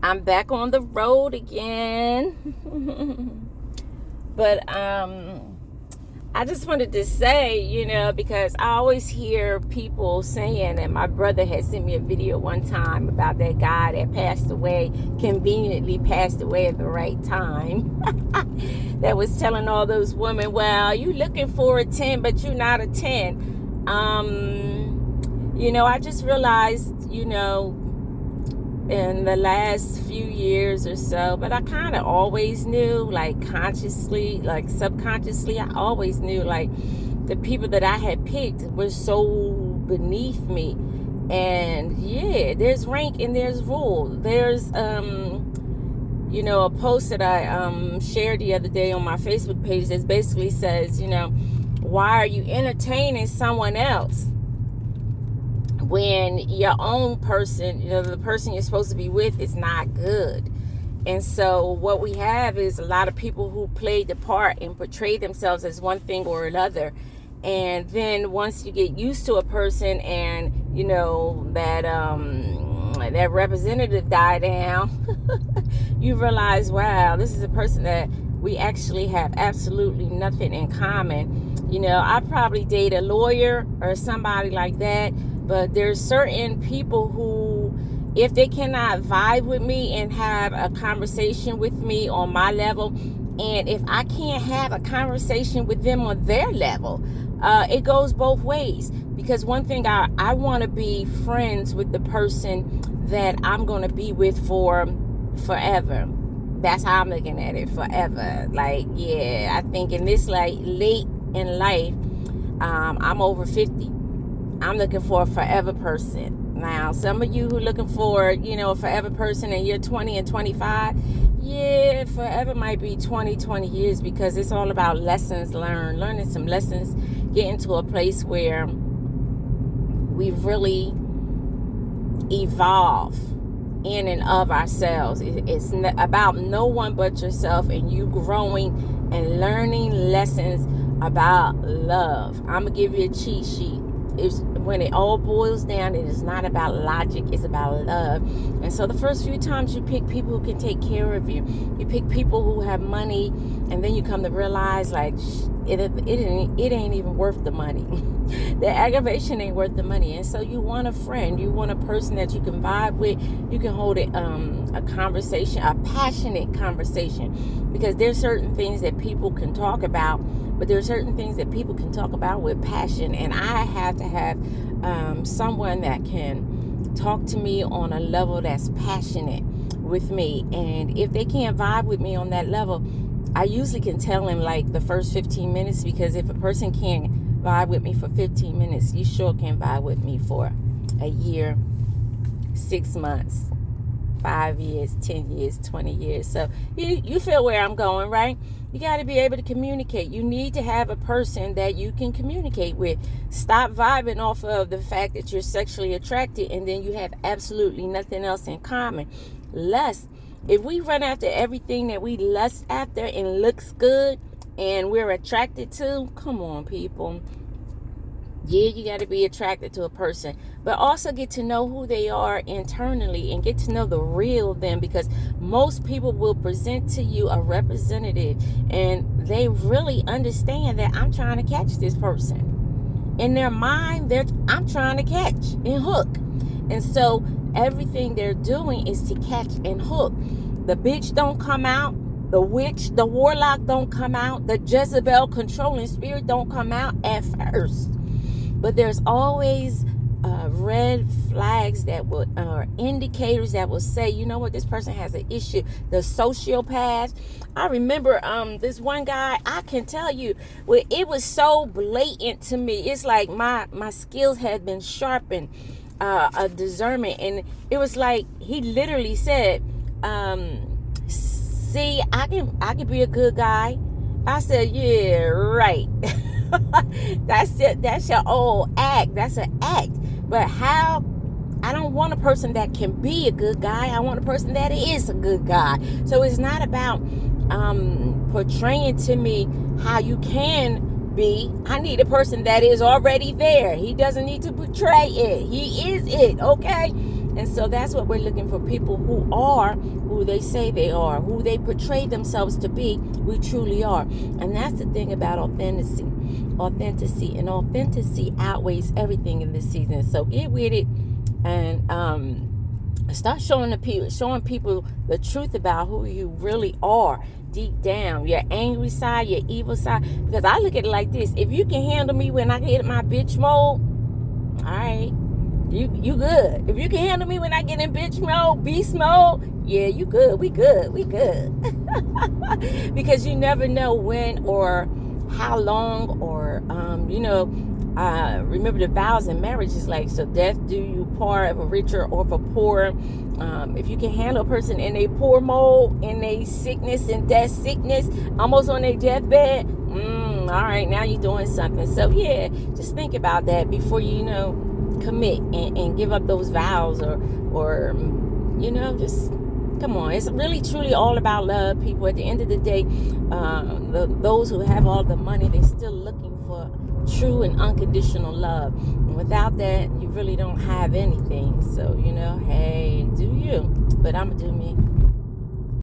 I'm back on the road again. But I just wanted to say, because I always hear people saying, and my brother had sent me a video one time about that guy that passed away, conveniently passed away at the right time, that was telling all those women, well, you looking for a 10, but you're not a 10. I just realized, in the last few years or so, but I kind of always knew, like consciously, like subconsciously, I always knew, like, the people that I had picked were so beneath me. And yeah, there's rank and there's rule. There's a post that I shared the other day on my Facebook page that basically says, why are you entertaining someone else when your own person, the person you're supposed to be with, is not good? And so what we have is a lot of people who play the part and portray themselves as one thing or another. And then once you get used to a person and, that representative die down, you realize, wow, this is a person that we actually have absolutely nothing in common. I probably date a lawyer or somebody like that, but there's certain people who, if they cannot vibe with me and have a conversation with me on my level, and if I can't have a conversation with them on their level, it goes both ways. Because one thing, I want to be friends with the person that I'm going to be with for forever. That's how I'm looking at it, forever. Like, yeah, I think in this, like, late in life, I'm over 50. I'm looking for a forever person. Now, some of you who are looking for, a forever person and you're 20 and 25, yeah, forever might be 20 years, because it's all about lessons learned, learning some lessons, getting to a place where we really evolve in and of ourselves. It's about no one but yourself, and you growing and learning lessons about love. I'm going to give you a cheat sheet. When it all boils down, it is not about logic, it's about love. And so the first few times you pick people who can take care of you, you pick people who have money, and then you come to realize, like, it ain't even worth the money. The aggravation ain't worth the money. And so you want a friend, you want a person that you can vibe with, you can hold a conversation, a passionate conversation, because there's certain things that people can talk about, but there are certain things that people can talk about with passion. And I have to have someone that can talk to me on a level that's passionate with me. And if they can't vibe with me on that level, I usually can tell them, like, the first 15 minutes, because if a person can't vibe with me for 15 minutes, you sure can vibe with me for a year, 6 months, 5 years, 10 years, 20 years. So you feel where I'm going, right? You got to be able to communicate. You need to have a person that you can communicate with. Stop vibing off of the fact that you're sexually attracted and then you have absolutely nothing else in common. Lust. If we run after everything that we lust after and looks good and we're attracted to, come on, people. Yeah, you got to be attracted to a person, but also get to know who they are internally and get to know the real them, because most people will present to you a representative and they really understand that I'm trying to catch this person. In their mind, I'm trying to catch and hook. And so everything they're doing is to catch and hook. The bitch don't come out. The witch, the warlock don't come out. The Jezebel controlling spirit don't come out at first. But there's always red flags that would, or indicators that will say, you know what, this person has an issue. The sociopath. I remember this one guy, I can tell you, well, it was so blatant to me. It's like my skills had been sharpened, a discernment. And it was like, he literally said, see, I can be a good guy. I said, yeah, right. That's it. That's your old act. That's an act. But how? I don't want a person that can be a good guy. I want a person that is a good guy. So it's not about portraying to me how you can be. I need a person that is already there. He doesn't need to portray it. He is it. Okay? And so that's what we're looking for, people who are who they say they are, who they portray themselves to be, we truly are. And that's the thing about authenticity. And authenticity outweighs everything in this season. So get with it and start showing people the truth about who you really are deep down, your angry side, your evil side. Because I look at it like this: if you can handle me when I get in my bitch mode, all right, you good. If you can handle me when I get in bitch mode, beast mode, yeah, you good. We good. Because you never know when or how long, or remember the vows in marriage is like, so death do you part, of a richer or of a poor. If you can handle a person in a poor mode, in a sickness and death sickness, almost on their deathbed, all right, now you're doing something. So yeah, just think about that before you commit and give up those vows, or just come on. It's really truly all about love, people. At the end of the day, those who have all the money, they're still looking for true and unconditional love. And without that, you really don't have anything. So hey, do you? But I'm gonna do me.